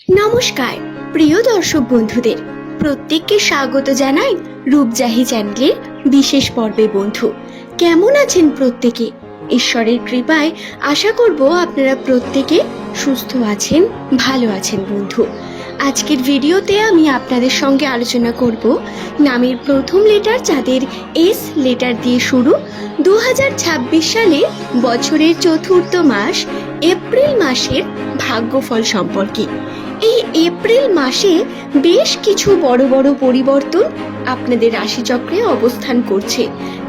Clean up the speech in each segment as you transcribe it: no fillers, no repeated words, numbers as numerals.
নমস্কার প্রিয় দর্শক বন্ধুদের, প্রত্যেককে স্বাগত জানাই রূপজাহি চ্যানেলের বিশেষ পর্বে। বন্ধু, কেমন আছেন প্রত্যেকে? ঈশ্বরের কৃপায় আশা করব আপনারা প্রত্যেকে সুস্থ আছেন, ভালো আছেন। বন্ধু, আজকের ভিডিওতে আমি আপনাদের সঙ্গে আলোচনা করব নামের প্রথম লেটার যাদের এস লেটার দিয়ে শুরু 2026 সালে বছরের চতুর্থ মাস এপ্রিল মাসের ভাগ্যফল সম্পর্কে। এই এপ্রিল মাসে বেশ কিছু বড় বড় পরিবর্তন আপনাদের রাশিচক্রে অবস্থান করছে।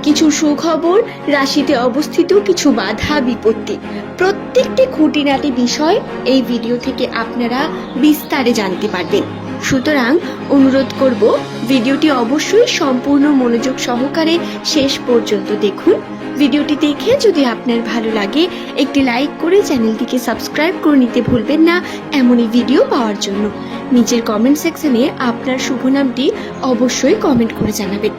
কিছু সুখবর, রাশিতে অবস্থিত কিছু বাধা বিপত্তি, প্রত্যেকটি খুঁটিনাটি বিষয় এই ভিডিও থেকে আপনারা বিস্তারে জানতে পারবেন। সুতরাং অনুরোধ করব, ভিডিওটি অবশ্যই সম্পূর্ণ মনোযোগ সহকারে শেষ পর্যন্ত দেখুন। ভিডিওটি দেখে যদি আপনার ভালো লাগে একটি লাইক করে চ্যানেলটিকে সাবস্ক্রাইব করে নিতে ভুলবেন না এমনই ভিডিও পাওয়ার জন্য। নিচের কমেন্ট সেকশনে আপনার শুভ নামটি অবশ্যই কমেন্ট করে জানাবেন।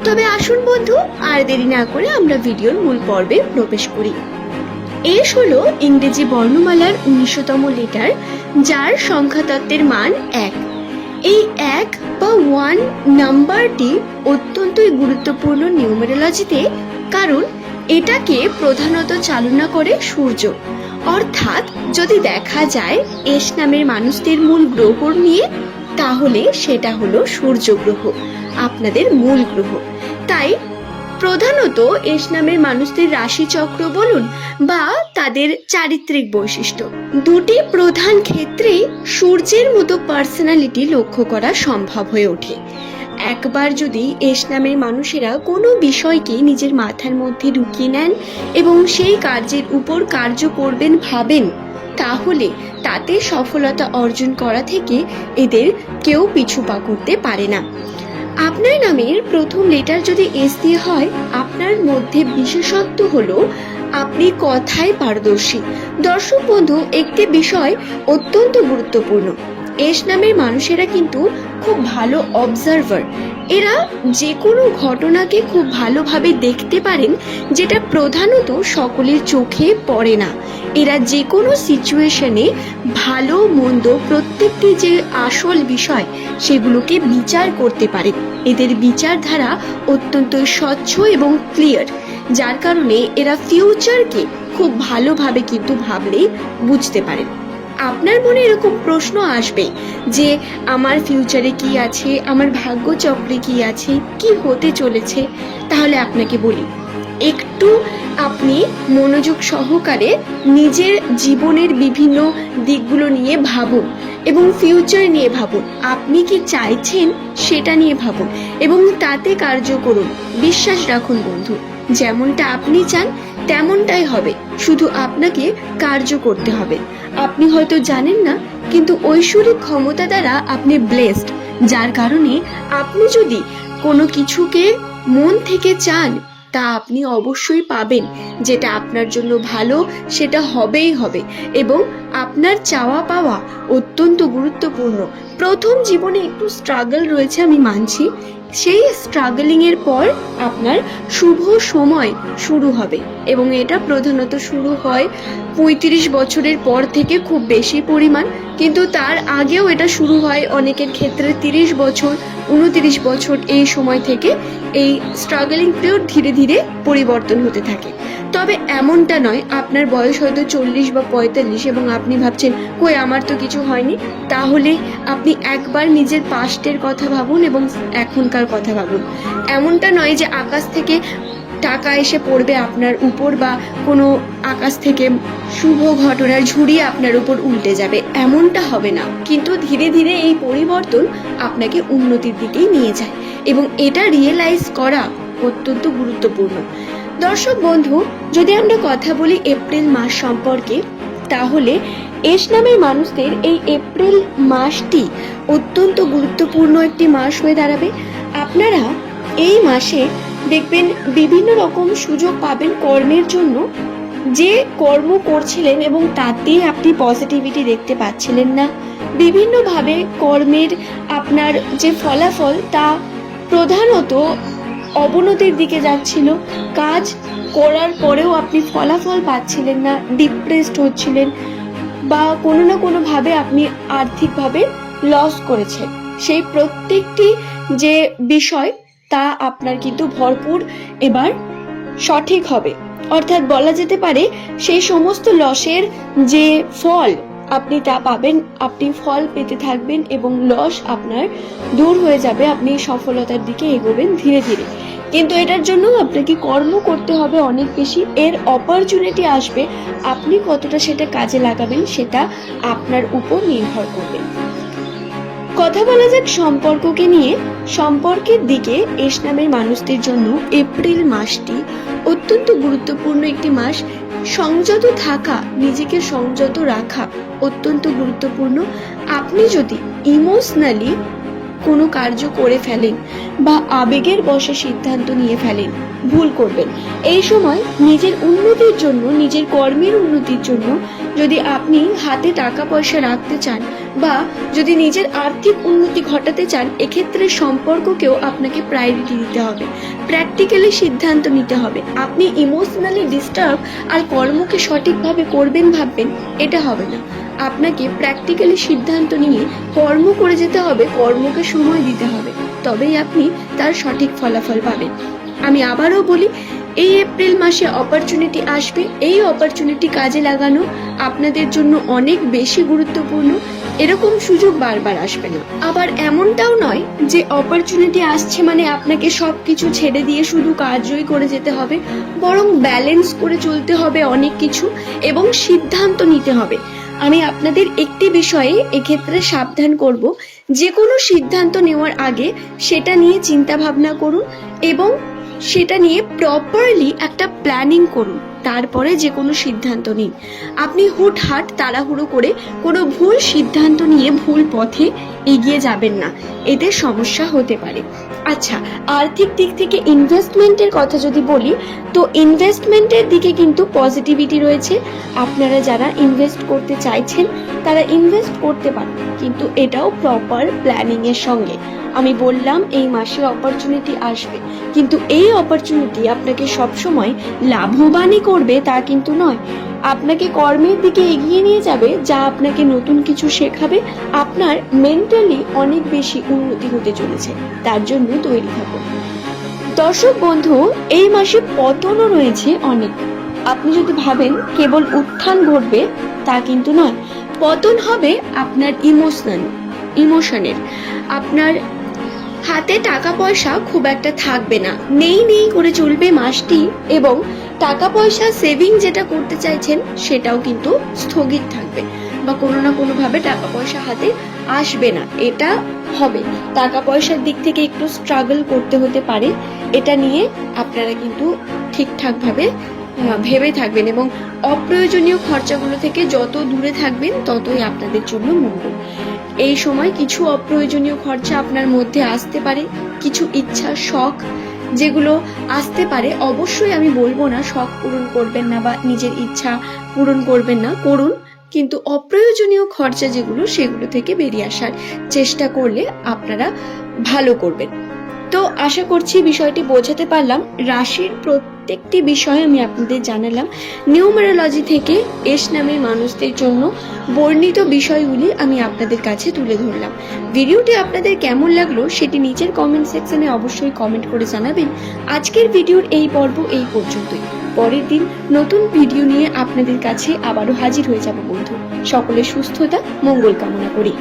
তবে আসুন বন্ধু, আর দেরি না করে আমরা ভিডিওর মূল পর্বে প্রবেশ করি। এস হলো ইংরেজি বর্ণমালার 19তম লেটার, যার সংখ্যাতত্ত্বের মান 1। এই 1 বা 1 নাম্বারটি অত্যন্তই গুরুত্বপূর্ণ নিউমেরোলজিতে, কারণ এটাকে প্রধানত চালনা করে সূর্য। অর্থাৎ যদি দেখা যায় এস নামের মানুষদের মূল গ্রহ নিয়ে, তাহলে সেটা হলো সূর্য গ্রহ, আপনাদের মূল গ্রহ। তাই প্রধানত এস নামের মানুষদের রাশিচক্র বলুন বা তাদের চারিত্রিক বৈশিষ্ট্য, দুটি প্রধান ক্ষেত্রে সূর্যের মতো পার্সোনালিটি লক্ষ্য করা সম্ভব হয়ে ওঠে। একবার যদি এস নামের মানুষেরা কোনো বিষয়কে নিজের মাথার মধ্যে ঢুকিয়ে নেন এবং সেই কার্যের উপর কার্য করবেন ভাবেন, তাহলে তাতে সফলতা অর্জন করা থেকে এদের কেউ পিছু পা করতে পারে না। আপনার নামের প্রথম লেটার যদি এস দিয়ে হয়, আপনার মধ্যে বিশেষত্ব হলো আপনি কথায় পারদর্শী। দর্শক বন্ধু, একটি বিষয় অত্যন্ত গুরুত্বপূর্ণ, এস নামের মানুষেরা কিন্তু খুব ভালো অবজারভার। এরা যে কোনো ঘটনাকে খুব ভালোভাবে দেখতে পারেন, যেটা প্রধানত সকলের চোখে পড়ে না। এরা যে কোনো সিচুয়েশনে ভালো মন্দ প্রত্যেকটি যে আসল বিষয় সেগুলোকে বিচার করতে পারে। এদের বিচারধারা অত্যন্ত স্বচ্ছ এবং ক্লিয়ার, যার কারণে এরা ফিউচারকে খুব ভালোভাবে কিন্তু ভাবলেই বুঝতে পারে। আপনার মনে এরকম প্রশ্ন আসবে যে আমার ফিউচারে কি আছে, আমার ভাগ্যচক্রে কি আছে, কি হতে চলেছে। তাহলে আপনাকে বলি, একটু আপনি মনোযোগ সহকারে নিজের জীবনের বিভিন্ন দিকগুলো নিয়ে ভাবুন এবং ফিউচার নিয়ে ভাবুন। আপনি কি চাইছেন সেটা নিয়ে ভাবুন এবং তাতে কার্য করুন। বিশ্বাস রাখুন বন্ধু, যেমনটা আপনি চান তেমনটাই হবে, শুধু আপনাকে কার্য করতে হবে। আপনি হয়তো জানেন না, কিন্তু ঐশ্বরিক ক্ষমতা দ্বারা আপনি ব্লেসড, যার কারণে আপনি যদি কোনো কিছুকে মন থেকে চান তা আপনি অবশ্যই পাবেন। যেটা আপনার জন্য ভালো সেটা হবেই হবে, এবং আপনার চাওয়া পাওয়া অত্যন্ত গুরুত্বপূর্ণ। প্রথম জীবনে একটু স্ট্রাগল রয়েছে, আমি মানছি। সেই স্ট্রাগলিংয়ের পর আপনার শুভ সময় শুরু হবে, এবং এটা প্রধানত শুরু হয় 35 বছরের পর থেকে খুব বেশি পরিমাণ, কিন্তু তার আগেও এটা শুরু হয় অনেকের ক্ষেত্রে 30 বছর, 29 বছর। এই সময় থেকে এই স্ট্রাগলিং পিরিয়ড ধীরে ধীরে পরিবর্তন হতে থাকে। তবে এমনটা নয় আপনার বয়স হয়তো 40 বা 45 এবং আপনি ভাবছেন কই আমার তো কিছু হয়নি। তাহলে আপনি একবার নিজের পাস্টের কথা ভাবুন এবং এখনকার কথা ভাবুন। এমনটা নয় যে আকাশ থেকে টাকা এসে পড়বে আপনার উপর, বা কোনো আকাশ থেকে শুভ ঘটনার ঝুড়ি আপনার উপর উল্টে যাবে, এমনটা হবে না। কিন্তু ধীরে ধীরে এই পরিবর্তন আপনাকে উন্নতির দিকেই নিয়ে যায়, এবং এটা রিয়েলাইজ করা অত্যন্ত গুরুত্বপূর্ণ। দর্শক বন্ধু, যদি আমরা কথা বলি এপ্রিল মাস সম্পর্কে, তাহলে এস নামের মানুষদের এই এপ্রিল মাসটি অত্যন্ত গুরুত্বপূর্ণ একটি মাস হয়ে দাঁড়াবে। আপনারা এই মাসে দেখবেন বিভিন্ন রকম সুযোগ পাবেন কর্মের জন্য। যে কর্ম করছিলেন এবং তাতে আপনি পজিটিভিটি দেখতে পাচ্ছিলেন না, বিভিন্নভাবে কর্মের আপনার যে ফলাফল তা প্রধানত অবনতির দিকে যাচ্ছিল। কাজ করার পরেও আপনি ফলাফল পাচ্ছিলেন না, ডিপ্রেসড হচ্ছিলেন, বা কোনো না কোনো ভাবে আপনি আর্থিকভাবে লস করেছেন, সেই প্রত্যেকটি যে বিষয় তা আপনার কিন্তু ভরপুর এবার সঠিক হবে। অর্থাৎ বলা যেতে পারে সেই সমস্ত লসের যে ফল আপনি তা পাবেন, আপনি ফল পেতে থাকবেন এবং লস আপনার দূর হয়ে যাবে, আপনি সফলতার দিকে এগোবেন ধীরে ধীরে। কিন্তু এটার জন্য আপনাকে কর্ম করতে হবে অনেক বেশি, এর অপরচুনিটি আসবে, আপনি কতটা সেটা কাজে লাগাবেন সেটা আপনার উপর নির্ভর করবে। কথা বলা যাক সম্পর্ককে নিয়ে। সম্পর্কের দিকে এস নামের মানুষদের জন্য এপ্রিল মাসটি অত্যন্ত গুরুত্বপূর্ণ একটি মাস। সংযত থাকা, নিজেকে সংযত রাখা অত্যন্ত গুরুত্বপূর্ণ। আপনি যদি ইমোশনালি কোনো কার্য করে ফেলেন বা আবেগের বশে সিদ্ধান্ত নিয়ে ফেলেন, ভুল করবেন। এই সময় নিজের উন্নতির জন্য, নিজের কর্মের উন্নতির জন্য যদি আপনি হাতে টাকা পয়সা রাখতে চান বা যদি নিজের আর্থিক উন্নতি ঘটাতে চান, এক্ষেত্রে সম্পর্ককেও আপনাকে প্রায়োরিটি দিতে হবে, প্র্যাকটিক্যালি সিদ্ধান্ত নিতে হবে। আপনি ইমোশনালি ডিস্টার্ব আর কর্মকে সঠিকভাবে করবেন ভাববেন, এটা হবে না। আপনাকে প্র্যাকটিক্যালি সিদ্ধান্ত নিয়ে কর্ম করে যেতে হবে, কর্মকে সময় দিতে হবে, তবেই আপনি তার সঠিক ফলাফল পাবেন। আমি আবারও বলি, এই এপ্রিল মাসে অপরচুনিটি আসবে, এই অপরচুনিটি কাজে লাগানো আপনাদের জন্য অনেক বেশি গুরুত্বপূর্ণ। এরকম সুযোগ বারবার আসবে না। আবার এমনটাও নয় যে অপরচুনিটি আসছে মানে আপনাকে সবকিছু ছেড়ে দিয়ে শুধু কাজই করে যেতে হবে, বরং ব্যালেন্স করে চলতে হবে অনেক কিছু এবং সিদ্ধান্ত নিতে হবে। আমি আপনাদের একটি বিষয়ে এক্ষেত্রে সাবধান করব, যে কোনো সিদ্ধান্ত নেওয়ার আগে সেটা নিয়ে চিন্তা ভাবনা করুন এবং সেটা নিয়ে প্রপারলি একটা প্ল্যানিং করুন, তারপরে যে কোনো সিদ্ধান্ত নিন। আপনি হুটহাট তাড়াহুড়ো করে কোনো ভুল সিদ্ধান্ত নিয়ে ভুল পথে এগিয়ে যাবেন না, এতে সমস্যা হতে পারে। আচ্ছা, আর্থিক দিক থেকে ইনভেস্টমেন্টের কথা যদি বলি, তো ইনভেস্টমেন্টের দিকে কিন্তু পজিটিভিটি রয়েছে। আপনারা যারা ইনভেস্ট করতে চাইছেন তারা ইনভেস্ট করতে পারেন, কিন্তু এটাও প্রপার প্ল্যানিং এর সঙ্গে। আমি বললাম এই মাসে অপরচুনিটি আসবে, কিন্তু এই অপরচুনিটি আপনাকে সবসময় লাভবানই করবে তা কিন্তু নয়। আপনাকে কর্মের দিকে এগিয়ে নিয়ে যাবে, যা আপনাকে নতুন কিছু শেখাবে, আপনার মেন্টালি অনেক বেশি উন্নতি হতে চলেছে, তার জন্য তৈরি থাকুন। দর্শক বন্ধু, এই মাসে পতনও রয়েছে অনেক। আপনি যদি ভাবেন কেবল উত্থান ঘটবে, তা কিন্তু নয়। পতন হবে আপনার ইমোশনের। আপনার হাতে টাকা পয়সা খুব একটা থাকবে না, নেই নেই করে চলবে মাসটি, এবং টাকা পয়সা সেভিং যেটা করতে চাইছেন সেটাও কিন্তু স্থগিত থাকবে, বা কোনো না কোনো ভাবে টাকা পয়সা হাতে আসবে না, এটা হবে। টাকা পয়সার দিক থেকে একটু স্ট্রাগল করতে হতে পারে, এটা নিয়ে আপনারা কিন্তু ঠিকঠাক ভাবে ভেবে থাকবেন এবং অপ্রয়োজনীয় খরচাগুলো থেকে যত দূরে থাকবেন ততই আপনাদের জন্য মঙ্গল। এই সময় কিছু অপ্রয়োজনীয় খরচা আপনার মধ্যে আসতে পারে, কিছু ইচ্ছা শখ যেগুলো আসতে পারে। অবশ্যই আমি বলবো না শখ পূরণ করবেন না বা নিজের ইচ্ছা পূরণ করবেন না, করুন, কিন্তু অপ্রয়োজনীয় খরচা যেগুলো সেগুলো থেকে বেরিয়ে আসার চেষ্টা করলে আপনারা ভালো করবেন। তো আশা করছি বিষয়টি বোঝাতে পারলাম। রাশির প্রত্যেকটি বিষয় আমি আপনাদের জানালাম, নিউমারোলজি থেকে এস নামের মানুষদের জন্য বর্ণিত বিষয়গুলি আমি আপনাদের কাছে তুলে ধরলাম। ভিডিওটি আপনাদের কেমন লাগলো সেটি নিচের কমেন্ট সেকশনে অবশ্যই কমেন্ট করে জানাবেন। আজকের ভিডিওর এই পর্ব এই পর্যন্তই। পরের দিন নতুন ভিডিও নিয়ে আপনাদের কাছে আবারও হাজির হয়ে যাব বন্ধু। সকলের সুস্থতা মঙ্গল কামনা করি।